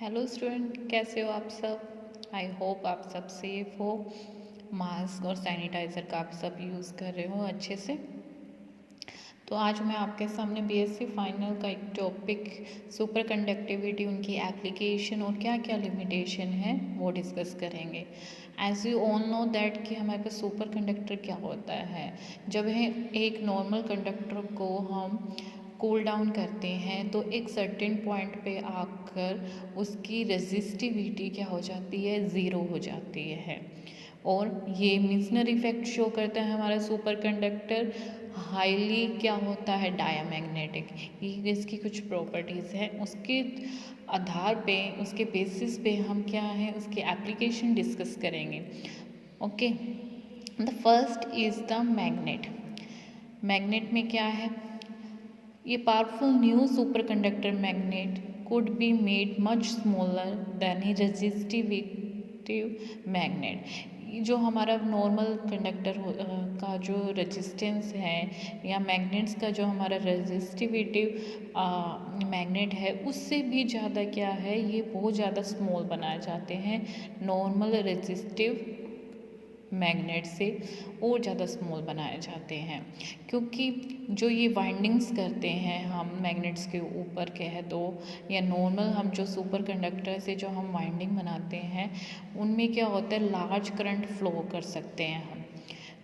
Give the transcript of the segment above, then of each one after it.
Hello student, कैसे हो आप सब। आई होप आप सब सेफ हो, मास्क और सैनिटाइज़र का आप सब यूज़ कर रहे हो अच्छे से। तो आज मैं आपके सामने बीएससी फाइनल का एक टॉपिक सुपर कंडक्टिविटी, उनकी एप्लीकेशन और क्या क्या लिमिटेशन है वो डिस्कस करेंगे। As you all know that कि हमारे पास सुपर कंडक्टर क्या होता है। जब है एक नॉर्मल कंडक्टर को हम कूल डाउन करते हैं तो एक सर्टेन पॉइंट पे आकर उसकी रेजिस्टिविटी क्या हो जाती है, ज़ीरो हो जाती है। और ये मिसनर इफेक्ट शो करता है हमारा सुपर कंडक्टर हाईली क्या होता है, डायामैग्नेटिक। ये इसकी कुछ प्रॉपर्टीज़ हैं, उसके आधार पे, उसके बेसिस पे हम क्या है उसकी एप्लीकेशन डिस्कस करेंगे। Okay, the first is the magnet. Magnet में क्या है, ये powerful new super conductor magnet could be made much smaller than a resistive magnet. जो हमारा नॉर्मल कंडक्टर का जो रेजिस्टेंस है या मैग्नेट्स का जो हमारा रेजिस्टिविटिव मैग्नेट है उससे भी ज़्यादा क्या है, ये बहुत ज़्यादा स्मॉल बनाए जाते हैं नॉर्मल रेजिस्टिव मैग्नेट से, और ज़्यादा स्मॉल बनाए जाते हैं। क्योंकि जो ये वाइंडिंग्स करते हैं हम मैग्नेट्स के ऊपर कह दो, या नॉर्मल हम जो सुपर कंडक्टर से जो हम वाइंडिंग बनाते हैं उनमें क्या होता है, लार्ज करंट फ्लो कर सकते हैं हम।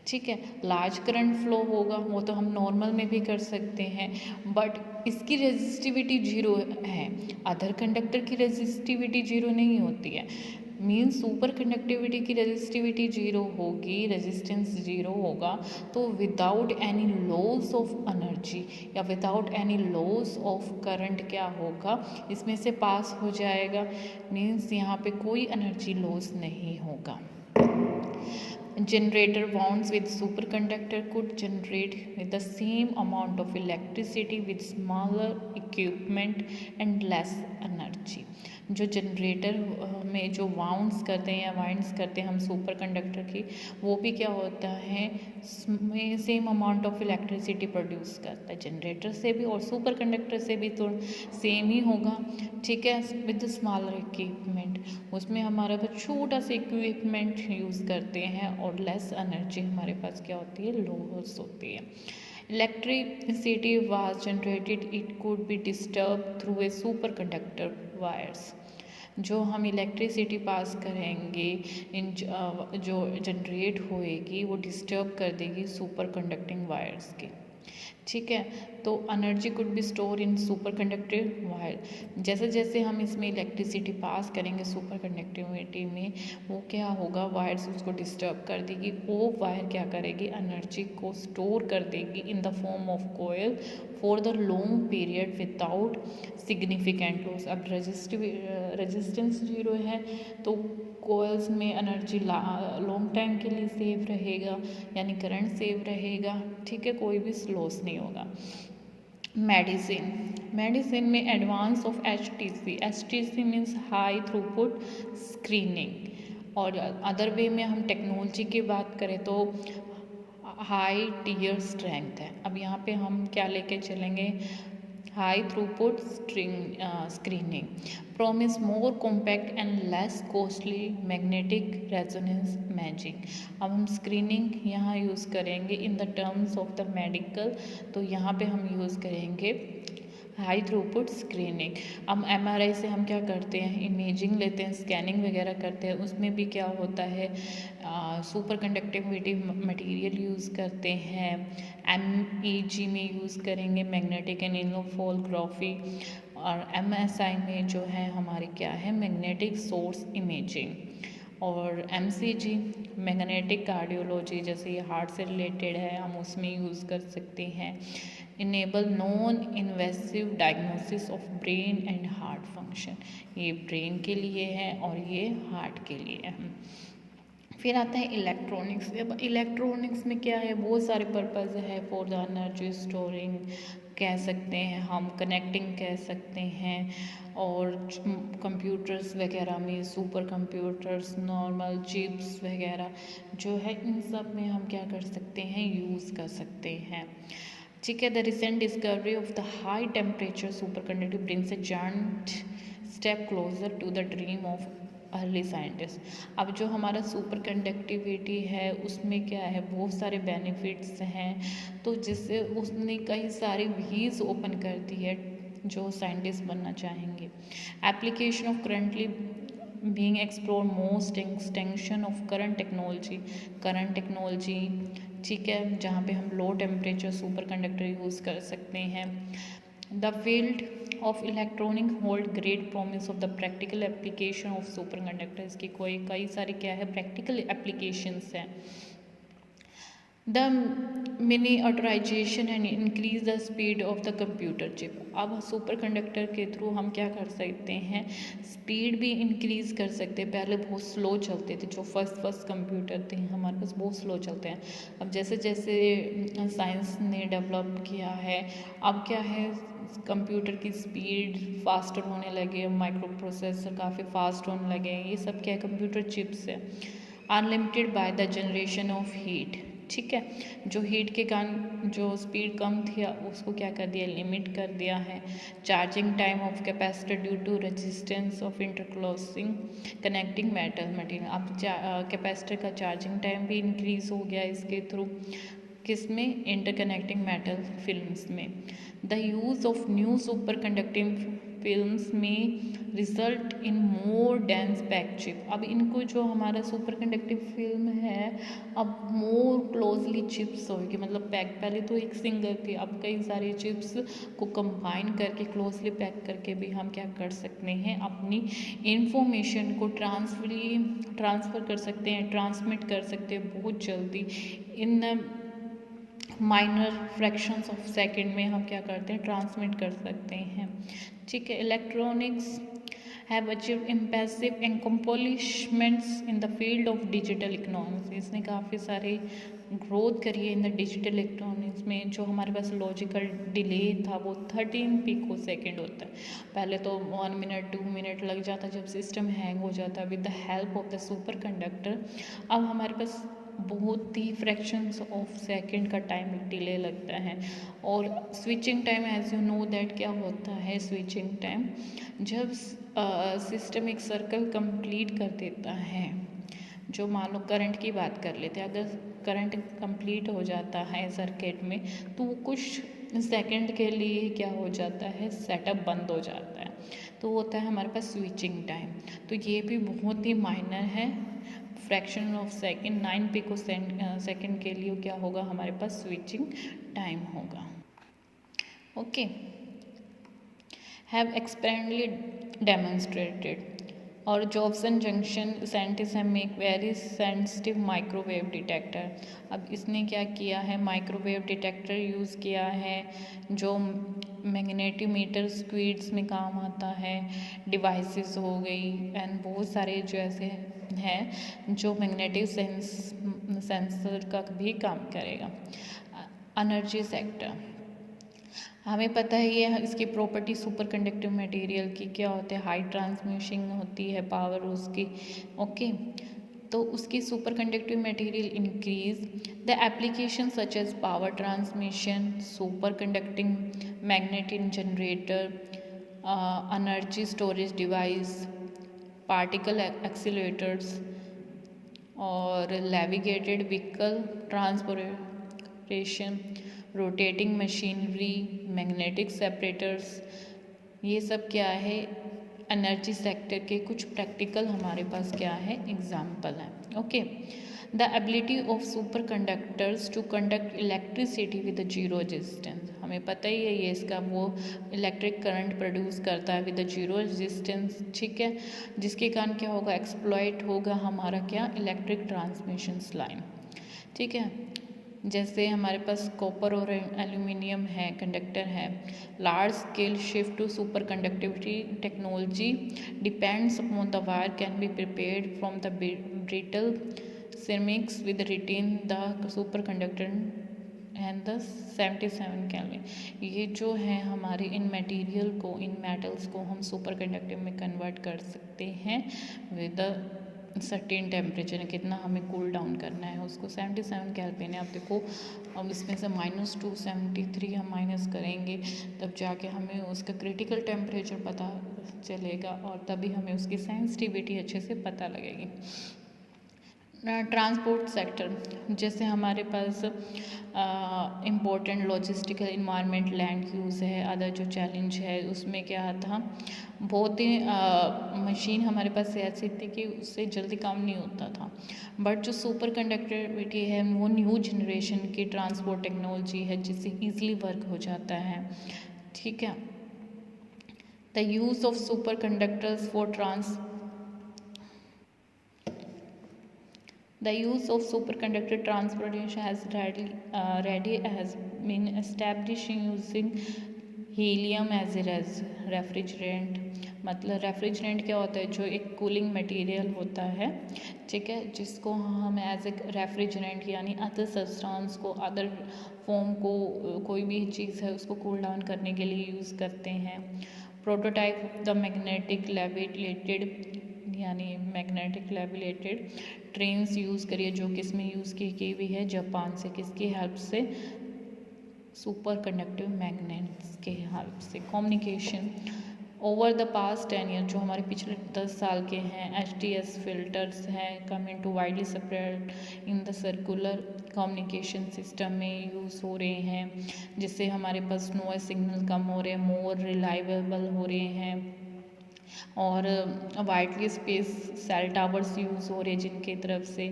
ठीक है, लार्ज करंट फ्लो होगा वो तो हम नॉर्मल में भी कर सकते हैं, बट इसकी रेजिस्टिविटी जीरो है। अदर कंडक्टर की रेजिस्टिविटी जीरो नहीं होती है। मीन्स सुपर कंडक्टिविटी की रेजिस्टिविटी जीरो होगी, रेजिस्टेंस जीरो होगा, तो without any loss of energy या without any loss of current क्या होगा, इसमें से पास हो जाएगा। मीन्स यहाँ पे कोई एनर्जी लॉस नहीं होगा। Generator wound with superconductor could generate with the same amount of electricity with smaller equipment and less energy। जो जनरेटर में जो वाउंड्स करते हैं या वाइंड्स करते हैं हम सुपर कंडक्टर की, वो भी क्या होता है, same amount of electricity produce करता है जनरेटर से भी और सुपर कंडक्टर से भी, तो सेम ही होगा। ठीक है, विद स्मॉलर इक्विपमेंट, उसमें हमारा पास छोटा सा इक्विपमेंट यूज़ करते हैं और लेस एनर्जी हमारे पास क्या होती है, लॉस होती है। Electricity was generated, it could be disturb through a super conductor wires. जो हम इलेक्ट्रिसिटी पास करेंगे, इन जो जनरेट होएगी वो डिस्टर्ब कर देगी सुपर कंडक्टिंग वायर्स की। ठीक है, तो energy could be store in super conductive wire. जैसे जैसे हम इसमें इलेक्ट्रिसिटी पास करेंगे सुपर कंडक्टिविटी में, वो क्या होगा, वायर्स उसको डिस्टर्ब कर देगी, वो वायर क्या करेगी, एनर्जी को स्टोर कर देगी in the form of coil for the long period without significant loss. अब रेजिस्टेंस जीरो है तो कोयल्स में एनर्जी लॉन्ग टाइम के लिए सेव रहेगा, यानी करंट सेव रहेगा। ठीक है, कोई भी लॉस नहीं होगा। मेडिसिन में advance of H T C means high throughput screening. और अदर वे में हम टेक्नोलॉजी की बात करें तो हाई टियर स्ट्रेंथ है। अब यहाँ पे हम क्या लेके चलेंगे, high throughput screening promise more compact and less costly magnetic resonance imaging। अब हम स्क्रीनिंग यहाँ यूज़ करेंगे in the terms of the medical, तो यहाँ पे हम यूज़ करेंगे हाई थ्रूपुट स्क्रीनिंग। अब एमआरआई से हम क्या करते हैं, इमेजिंग लेते हैं, स्कैनिंग वगैरह करते हैं, उसमें भी क्या होता है, सुपर कंडक्टिविटी मटेरियल यूज़ करते हैं। एमईजी में यूज़ करेंगे मैग्नेटिक एंड इलेक्ट्रोफोलग्राफी, और एमएसआई में जो है हमारी क्या है, मैग्नेटिक सोर्स इमेजिंग। और एमसीजी मैग्नेटिक कार्डियोलॉजी, जैसे ये हार्ट से रिलेटेड है, हम उसमें यूज़ कर सकते हैं। Enable non invasive diagnosis of brain and heart function, ये ब्रेन के लिए है और ये हार्ट के लिए है। फिर आता है इलेक्ट्रॉनिक्स। अब इलेक्ट्रॉनिक्स में क्या है, बहुत सारे पर्पज़ है, फॉर द एनर्जी स्टोरिंग कह सकते हैं हम, कनेक्टिंग कह सकते हैं, और कंप्यूटर्स वगैरह में सुपर कंप्यूटर्स, नॉर्मल चिप्स वगैरह जो है, इन सब में हम क्या कर सकते हैं, यूज़ कर सकते हैं। ठीक है, the recent discovery of the high temperature super conductive brings a giant step closer to the dream of early scientist. अब जो हमारा सुपर कंडक्टिविटी है उसमें क्या है, बहुत सारे बेनिफिट्स हैं, तो जिससे उसने कई सारी वीज ओपन कर दी है जो साइंटिस्ट बनना चाहेंगे। Application of currently being explore most extension of current technology, ठीक है, जहाँ पे हम low temperature superconductor use कर सकते हैं। The field of electronic hold great promise of the practical application of superconductor. इसकी कई सारी क्या है, प्रैक्टिकल एप्लीकेशंस हैं। The miniaturization and increase the speed of the computer chip. अब सुपर कंडक्टर के थ्रू हम क्या कर सकते हैं, स्पीड भी इंक्रीज कर सकते हैं। पहले बहुत स्लो चलते थे, जो फर्स्ट कंप्यूटर थे हमारे पास बहुत स्लो चलते हैं। अब जैसे जैसे साइंस ने डेवलप किया है, अब क्या है, कंप्यूटर की स्पीड फास्टर होने लगे, माइक्रो प्रोसेसर काफ़ी फास्ट होने लगे। ये सब क्या है, कंप्यूटर चिप्स है। Unlimited by the generation of heat, ठीक है, जो हीट के कारण जो स्पीड कम थी उसको क्या कर दिया, लिमिट कर दिया है। Charging time of capacitor due to resistance of interclosing connecting metal material. अब कैपेसिटर का चार्जिंग टाइम भी इंक्रीज हो गया इसके थ्रू, किसमें, इंटरकनेक्टिंग मेटल फिल्म्स में। The use of new superconducting films में result in more dense pack chip. अब इनको जो हमारा सुपर कंडक्टिव फिल्म है अब मोर क्लोजली चिप्स होगी, मतलब पैक, पहले तो एक सिंगल थी, अब कई सारे चिप्स को कंबाइन करके क्लोजली पैक करके भी हम क्या कर सकते हैं, अपनी इंफॉर्मेशन को ट्रांसफ़र कर सकते हैं, ट्रांसमिट कर सकते हैं बहुत जल्दी। इन माइनर फ्रैक्शंस ऑफ सेकंड में हम क्या करते हैं, ट्रांसमिट कर सकते हैं, ठीक है। Electronics have achieved impressive accomplishments in the field of digital economics. इसने काफ़ी सारे ग्रोथ करी है इन द डिजिटल इलेक्ट्रॉनिक्स में। जो हमारे पास लॉजिकल डिले था वो 13 पिको सेकेंड होता है, पहले तो 1 मिनट 2 मिनट लग जाता जब सिस्टम हैंग हो जाता। With the help of the super conductor अब हमारे पास बहुत ही फ्रैक्शंस ऑफ सेकंड का टाइम डिले लगता है। और switching time, as you know that, क्या होता है स्विचिंग टाइम, जब सिस्टम एक सर्कल कंप्लीट कर देता है, जो मान लो करंट की बात कर लेते हैं, अगर करंट कंप्लीट हो जाता है सर्किट में तो वो कुछ सेकंड के लिए क्या हो जाता है, सेटअप बंद हो जाता है, तो होता है हमारे पास स्विचिंग टाइम। तो ये भी बहुत ही माइनर है, fraction of second 9 pico second के लिए क्या होगा, हमारे पास स्विचिंग टाइम होगा। ओके, हैव एक्सपेरिमेंटली डेमोन्स्ट्रेटेड और जॉब्सन जंक्शन साइंटिस्ट हैं make very sensitive microwave detector. अब इसने क्या किया है, माइक्रोवेव डिटेक्टर यूज़ किया है जो मैग्नेटोमीटर स्क्वीड्स में काम आता है, डिवाइसेस हो गई एंड बहुत सारे जो ऐसे हैं जो मैग्नेटिक सेंसर का भी काम करेगा। एनर्जी सेक्टर, हमें पता है ये इसकी प्रॉपर्टी सुपर कंडक्टिव मटेरियल की क्या होते हैं, हाई ट्रांसमिशन होती है पावर उसकी। ओके, तो उसकी superconductive material increase the application such as power transmission, superconducting magnetic generator, energy storage device, particle accelerators और navigated vehicle transportation, rotating machinery, magnetic separators. ये सब क्या है, एनर्जी सेक्टर के कुछ प्रैक्टिकल हमारे पास क्या है, एग्जाम्पल है। Okay, the ability of super conductors to conduct electricity with zero resistance. हमें पता ही है ये इसका वो इलेक्ट्रिक करंट प्रोड्यूस करता है विद जीरो रेजिस्टेंस, ठीक है, जिसके कारण क्या होगा, एक्सप्लॉइट होगा हमारा क्या, इलेक्ट्रिक ट्रांसमिशन लाइन, ठीक है। जैसे हमारे पास कॉपर और एल्यूमिनियम है, कंडक्टर है। Large scale shift to super conductivity technology depends upon the wire can be prepared from the brittle ceramics with retain the super conductor and the 77 kelvin. ये जो है हमारे इन मटेरियल को, इन मेटल्स को हम सुपर कंडक्टिव में convert कर सकते हैं विद द सर्टेन टेम्परेचर है, कितना हमें कूल डाउन करना है उसको 77 केल्विन है। अब देखो, अब इसमें से -273 हम माइनस करेंगे तब जाके हमें उसका क्रिटिकल टेम्परेचर पता चलेगा और तभी हमें उसकी सेंसिटिविटी अच्छे से पता लगेगी। ट्रांसपोर्ट सेक्टर, जैसे हमारे पास important logistical environment land use है, अदर जो चैलेंज है उसमें क्या था, बहुत ही मशीन हमारे पास ऐसी थी कि उससे जल्दी काम नहीं होता था। बट जो सुपर कंडक्टिविटी है वो न्यू जनरेशन की ट्रांसपोर्ट टेक्नोलॉजी है जिससे ईजिली वर्क हो जाता है। ठीक है, the use of super conductors for The use of superconductor transportation has been established using helium as refrigerant. मतलब रेफ्रिजरेंट क्या होता है, जो एक कूलिंग मटेरियल होता है, ठीक है, जिसको हम एज ए रेफ्रिजरेंट यानी अदर सब्सटेंस को, अदर फॉर्म को, कोई भी चीज़ है उसको कूल डाउन करने के लिए यूज़ करते हैं। Prototype of the magnetic levitated यानी मैग्नेटिक लेविटेटेड ट्रेन्स यूज़ करिए, जो किस में यूज़ की गई हुई है, जापान से, किसकी हेल्प से, सुपर कंडक्टिव मैग्नेट्स के हेल्प से। Communication over the past 10 year, जो हमारे पिछले 10 साल के हैं, HTS फिल्टर्स हैं coming to widely spread in the circular communication system में यूज़ हो रहे हैं, जिससे हमारे पास नॉइज सिग्नल कम हो रहे हैं, मोर रिलायबल हो रहे हैं, और widely space cell towers use हो रहे हैं जिनके तरफ से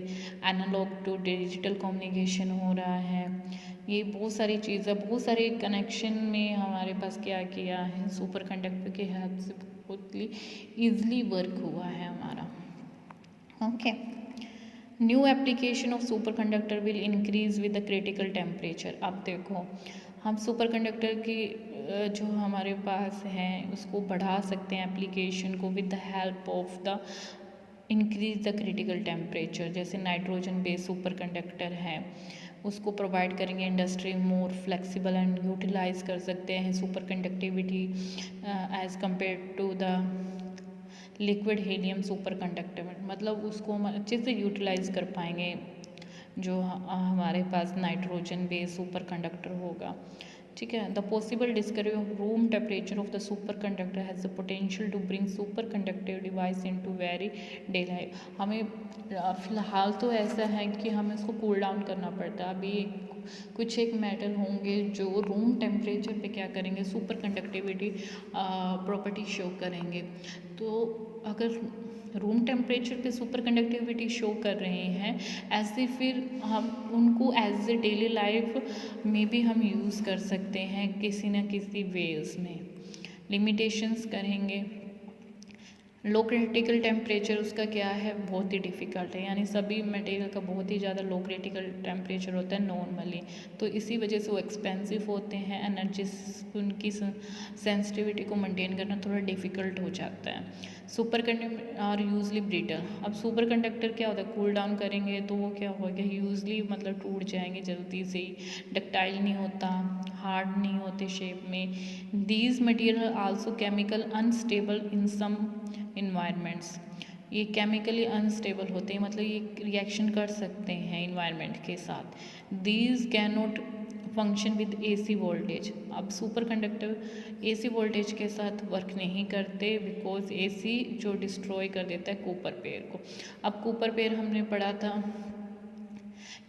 एनालॉग टू डिजिटल कम्युनिकेशन हो रहा है। ये बहुत सारी चीज़ें, बहुत सारे कनेक्शन में हमारे पास क्या किया है, सुपर कंडक्टर के हेल्प से बहुत ईजिली वर्क हुआ है हमारा। Okay, new application of super conductor will increase with the critical temperature. अब देखो, हम सुपर कंडक्टर की जो हमारे पास हैं उसको बढ़ा सकते हैं एप्लीकेशन को with the help of the increase the critical temperature. जैसे नाइट्रोजन बेस्ड सुपर कंडक्टर है, उसको प्रोवाइड करेंगे industry more flexible and utilise कर सकते हैं super conductivity as compare to the liquid helium super conductor. मतलब उसको हम अच्छे से यूटिलाइज कर पाएंगे जो हमारे पास नाइट्रोजन बेस्ड सुपर कंडक्टर होगा। ठीक है, the possible discovery of room temperature of the super conductor has the potential to bring super conductive device in to very day life. हमें फ़िलहाल तो ऐसा है कि हमें उसको कूल डाउन करना पड़ता है। अभी कुछ एक मेटल होंगे जो रूम टेम्परेचर पे क्या करेंगे, सुपर कंडक्टिविटी प्रॉपर्टी शो करेंगे। तो अगर रूम टेम्परेचर पे सुपर कंडक्टिविटी शो कर रहे हैं, ऐसे फिर हम उनको एज ए डेली लाइफ में भी हम यूज़ कर सकते हैं किसी न किसी वेज में। लिमिटेशंस करेंगे, लो क्रिटिकल टेम्परेचर उसका क्या है, बहुत ही डिफ़िकल्ट है, यानी सभी मटेरियल का बहुत ही ज़्यादा लो क्रिटिकल टेम्परेचर होता है नॉर्मली, तो इसी वजह से वो एक्सपेंसिव होते हैं। एनर्जी उनकी सेंसिटिविटी को मेंटेन करना थोड़ा डिफ़िकल्ट हो जाता है। Super conductor are usually brittle. अब सुपर कंडक्टर क्या होता है, कूल डाउन करेंगे तो वो क्या होगा, यूजली मतलब टूट जाएंगे जल्दी से ही, डक्टाइल नहीं होता, हार्ड नहीं होते शेप में। These material also chemical unstable in some environments. ये केमिकली अनस्टेबल होते हैं, मतलब ये रिएक्शन कर सकते हैं इन्वायरमेंट के साथ। These can not function with AC voltage. अब सुपर कंडक्टर AC वोल्टेज के साथ वर्क नहीं करते बिकॉज AC जो डिस्ट्रॉय कर देता है कूपर पेयर को। अब कूपर पेयर हमने पढ़ा था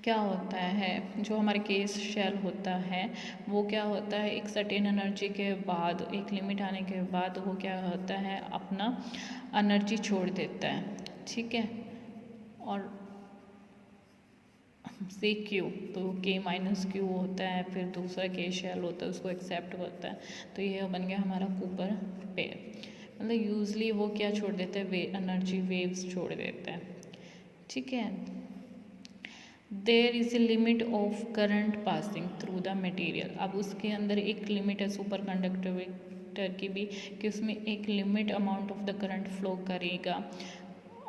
क्या होता है, जो हमारे केस शेल होता है वो क्या होता है, एक सर्टेन एनर्जी के बाद, एक लिमिट आने के बाद वो क्या होता है, अपना एनर्जी छोड़ देता है। ठीक है, और से क्यू तो K-Q होता है, फिर दूसरा के शेल होता है उसको एक्सेप्ट होता है, तो ये बन गया हमारा कूपर पेयर। मतलब यूजली वो क्या छोड़ देता है, एनर्जी वेव्स छोड़ देता है। ठीक है, there is a limit of current passing through the material. अब उसके अंदर एक लिमिट है सुपर कंडक्टर की भी, कि उसमें एक limit amount of the current flow करेगा,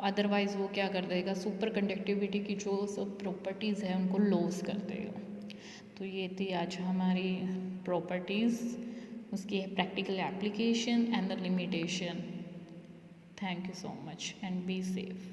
अदरवाइज़ वो क्या कर देगा, सुपर कंडक्टिविटी की जो सब प्रॉपर्टीज़ है उनको लॉस कर देगा। तो ये थी आज हमारी प्रॉपर्टीज़, उसकी practical application and the limitation. Thank you so much and be safe.